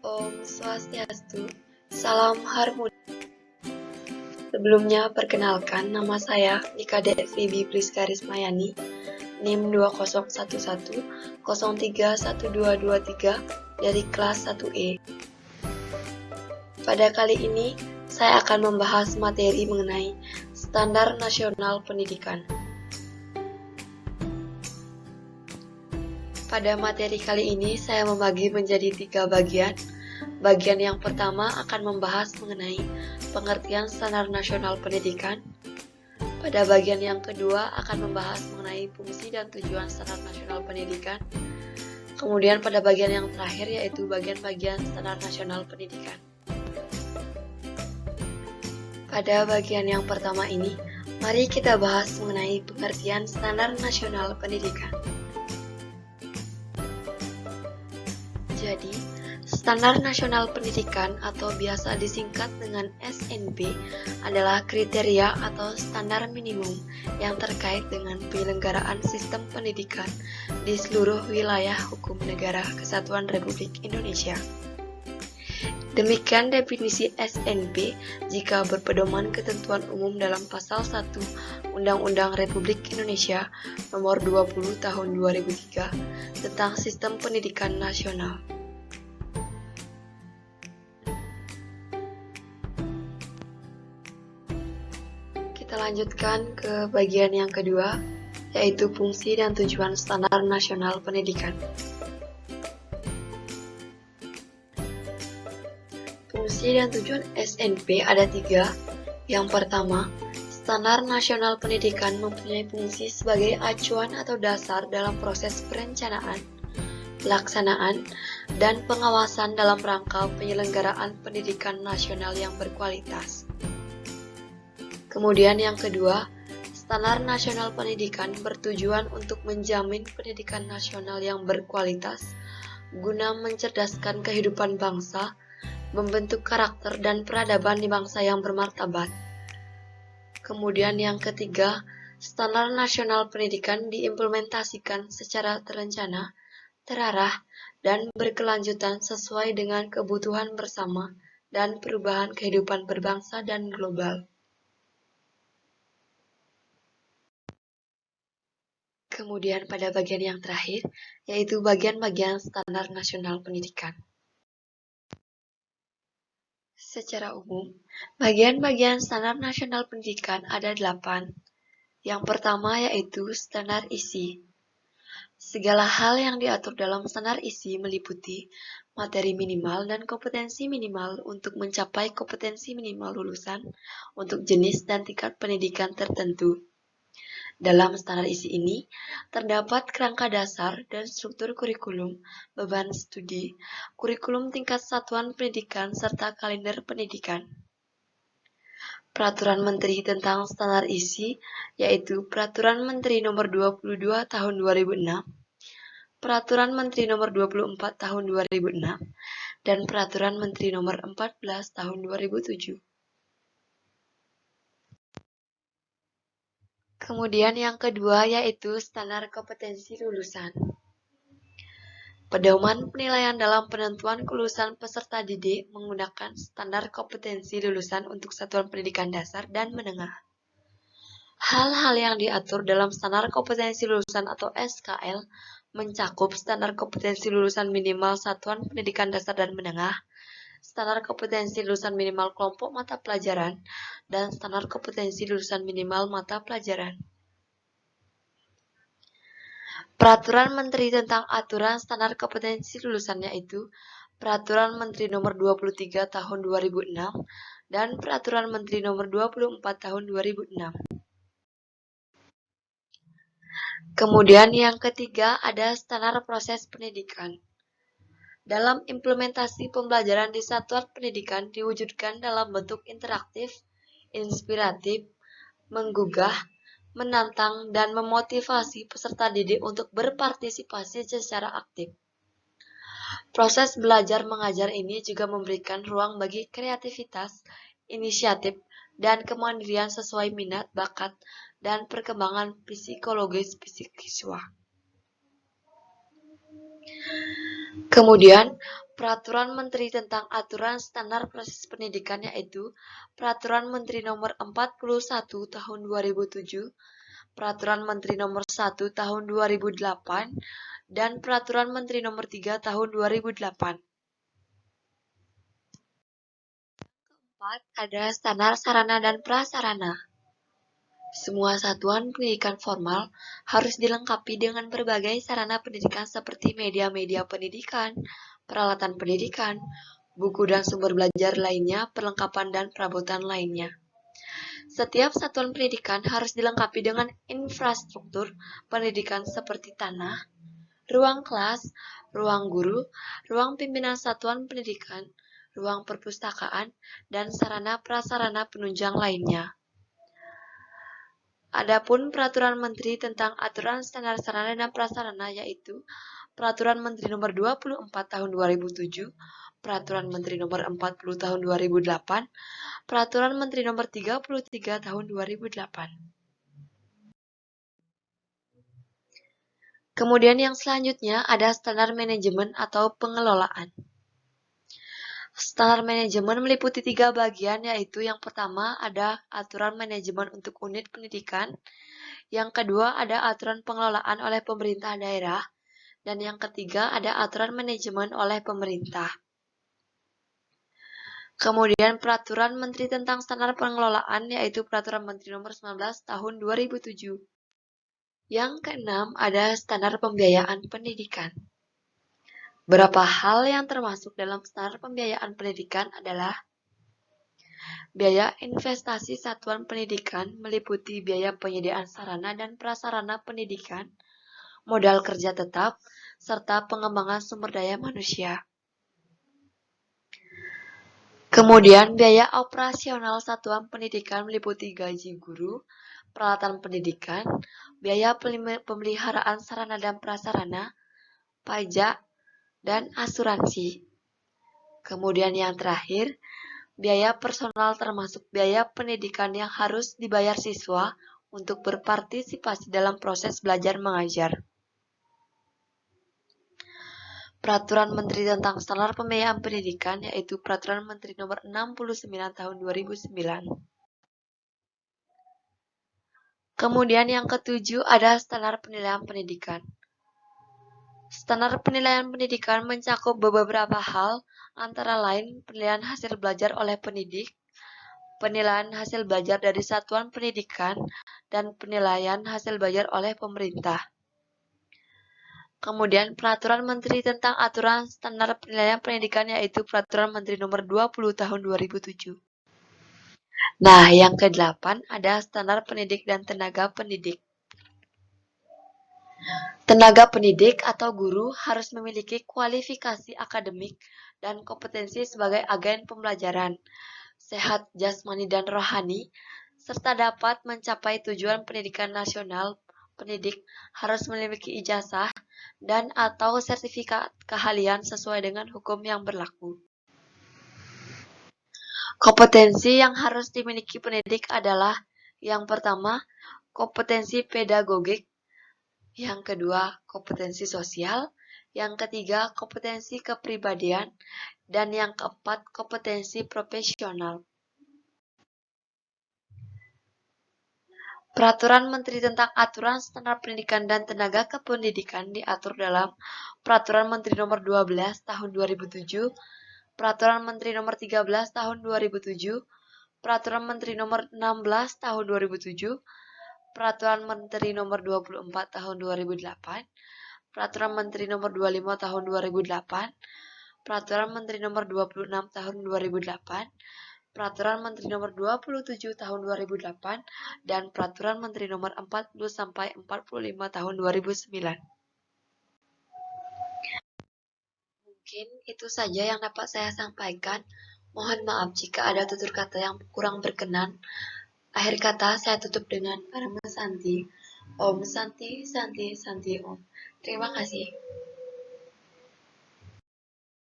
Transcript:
Om Swastiastu, salam harmoni. Sebelumnya perkenalkan nama saya Nika Devi Bipliska Rismayani, NIM 2011031223 dari kelas 1E. Pada kali ini, saya akan membahas materi mengenai Standar Nasional Pendidikan. Pada materi kali ini, saya membagi menjadi 3 bagian. Bagian yang pertama akan membahas mengenai pengertian Standar Nasional Pendidikan. Pada bagian yang kedua akan membahas mengenai fungsi dan tujuan Standar Nasional Pendidikan. Kemudian pada bagian yang terakhir yaitu bagian-bagian Standar Nasional Pendidikan. Pada bagian yang pertama ini, mari kita bahas mengenai pengertian Standar Nasional Pendidikan. Jadi, Standar Nasional Pendidikan atau biasa disingkat dengan SNP adalah kriteria atau standar minimum yang terkait dengan penyelenggaraan sistem pendidikan di seluruh wilayah hukum negara Kesatuan Republik Indonesia. Demikian definisi SNP jika berpedoman ketentuan umum dalam pasal 1 Undang-Undang Republik Indonesia Nomor 20 Tahun 2003 tentang Sistem Pendidikan Nasional. Kita lanjutkan ke bagian yang kedua, yaitu fungsi dan tujuan Standar Nasional Pendidikan. Fungsi dan tujuan SNP ada 3. Yang pertama, Standar Nasional Pendidikan mempunyai fungsi sebagai acuan atau dasar dalam proses perencanaan, pelaksanaan, dan pengawasan dalam rangka penyelenggaraan pendidikan nasional yang berkualitas. Kemudian yang kedua, Standar Nasional Pendidikan bertujuan untuk menjamin pendidikan nasional yang berkualitas guna mencerdaskan kehidupan bangsa, membentuk karakter dan peradaban di bangsa yang bermartabat. Kemudian yang ketiga, Standar Nasional Pendidikan diimplementasikan secara terencana, terarah, dan berkelanjutan sesuai dengan kebutuhan bersama dan perubahan kehidupan berbangsa dan global. Kemudian pada bagian yang terakhir, yaitu bagian-bagian Standar Nasional Pendidikan. Secara umum, bagian-bagian Standar Nasional Pendidikan ada 8. Yang pertama yaitu standar isi. Segala hal yang diatur dalam standar isi meliputi materi minimal dan kompetensi minimal untuk mencapai kompetensi minimal lulusan untuk jenis dan tingkat pendidikan tertentu. Dalam standar isi ini, terdapat kerangka dasar dan struktur kurikulum, beban studi, kurikulum tingkat satuan pendidikan, serta kalender pendidikan. Peraturan Menteri tentang standar isi, yaitu Peraturan Menteri Nomor 22 Tahun 2006, Peraturan Menteri Nomor 24 Tahun 2006, dan Peraturan Menteri Nomor 14 Tahun 2007. Kemudian yang kedua yaitu standar kompetensi lulusan. Pedoman penilaian dalam penentuan kelulusan peserta didik menggunakan standar kompetensi lulusan untuk satuan pendidikan dasar dan menengah. Hal-hal yang diatur dalam standar kompetensi lulusan atau SKL mencakup standar kompetensi lulusan minimal satuan pendidikan dasar dan menengah, standar kompetensi lulusan minimal kelompok mata pelajaran, dan standar kompetensi lulusan minimal mata pelajaran. Peraturan Menteri tentang aturan standar kompetensi lulusan yaitu Peraturan Menteri Nomor 23 Tahun 2006 dan Peraturan Menteri Nomor 24 Tahun 2006. Kemudian yang ketiga ada standar proses pendidikan. Dalam implementasi pembelajaran di satuan pendidikan diwujudkan dalam bentuk interaktif, inspiratif, menggugah, menantang, dan memotivasi peserta didik untuk berpartisipasi secara aktif. Proses belajar mengajar ini juga memberikan ruang bagi kreativitas, inisiatif, dan kemandirian sesuai minat, bakat, dan perkembangan psikologis siswa. Kemudian, Peraturan Menteri tentang aturan standar proses pendidikan yaitu Peraturan Menteri Nomor 41 Tahun 2007, Peraturan Menteri Nomor 1 Tahun 2008, dan Peraturan Menteri Nomor 3 Tahun 2008. Keempat, ada standar sarana dan prasarana. Semua satuan pendidikan formal harus dilengkapi dengan berbagai sarana pendidikan seperti media-media pendidikan, peralatan pendidikan, buku dan sumber belajar lainnya, perlengkapan dan perabotan lainnya. Setiap satuan pendidikan harus dilengkapi dengan infrastruktur pendidikan seperti tanah, ruang kelas, ruang guru, ruang pimpinan satuan pendidikan, ruang perpustakaan, dan sarana prasarana penunjang lainnya. Adapun Peraturan Menteri tentang aturan standar sarana dan prasarana yaitu Peraturan Menteri Nomor 24 Tahun 2007, Peraturan Menteri Nomor 40 Tahun 2008, Peraturan Menteri Nomor 33 Tahun 2008. Kemudian yang selanjutnya ada standar manajemen atau pengelolaan. Standar manajemen meliputi 3 bagian, yaitu yang pertama ada aturan manajemen untuk unit pendidikan, yang kedua ada aturan pengelolaan oleh pemerintah daerah, dan yang ketiga ada aturan manajemen oleh pemerintah. Kemudian Peraturan Menteri tentang Standar Pengelolaan, yaitu Peraturan Menteri Nomor 19 Tahun 2007. Yang keenam ada standar pembiayaan pendidikan. Beberapa hal yang termasuk dalam standar pembiayaan pendidikan adalah biaya investasi satuan pendidikan meliputi biaya penyediaan sarana dan prasarana pendidikan, modal kerja tetap, serta pengembangan sumber daya manusia. Kemudian biaya operasional satuan pendidikan meliputi gaji guru, peralatan pendidikan, biaya pemeliharaan sarana dan prasarana, pajak, dan asuransi. Kemudian yang terakhir, biaya personal termasuk biaya pendidikan yang harus dibayar siswa untuk berpartisipasi dalam proses belajar mengajar. Peraturan Menteri tentang Standar Pembiayaan Pendidikan yaitu Peraturan Menteri Nomor 69 Tahun 2009. Kemudian yang ketujuh ada standar penilaian pendidikan. Standar penilaian pendidikan mencakup beberapa hal, antara lain penilaian hasil belajar oleh pendidik, penilaian hasil belajar dari satuan pendidikan, dan penilaian hasil belajar oleh pemerintah. Kemudian Peraturan Menteri tentang Aturan Standar Penilaian Pendidikan yaitu Peraturan Menteri Nomor 20 Tahun 2007. Nah, yang ke-8 ada standar pendidik dan tenaga pendidik. Tenaga pendidik atau guru harus memiliki kualifikasi akademik dan kompetensi sebagai agen pembelajaran, sehat jasmani dan rohani, serta dapat mencapai tujuan pendidikan nasional. Pendidik harus memiliki ijazah dan atau sertifikat keahlian sesuai dengan hukum yang berlaku. Kompetensi yang harus dimiliki pendidik adalah yang pertama, kompetensi pedagogik, yang kedua, kompetensi sosial, yang ketiga, kompetensi kepribadian, dan yang keempat, kompetensi profesional. Peraturan Menteri tentang Aturan Standar Pendidikan dan Tenaga Kependidikan diatur dalam Peraturan Menteri Nomor 12 Tahun 2007, Peraturan Menteri Nomor 13 Tahun 2007, Peraturan Menteri Nomor 16 Tahun 2007, Peraturan Menteri Nomor 24 Tahun 2008, Peraturan Menteri Nomor 25 Tahun 2008, Peraturan Menteri Nomor 26 Tahun 2008, Peraturan Menteri Nomor 27 Tahun 2008, dan Peraturan Menteri Nomor 40 sampai 45 Tahun 2009. Mungkin itu saja yang dapat saya sampaikan. Mohon maaf jika ada tutur kata yang kurang berkenan. Akhir kata saya tutup dengan Parama Santi. Om Santi, Santi, Santi Om. Terima kasih.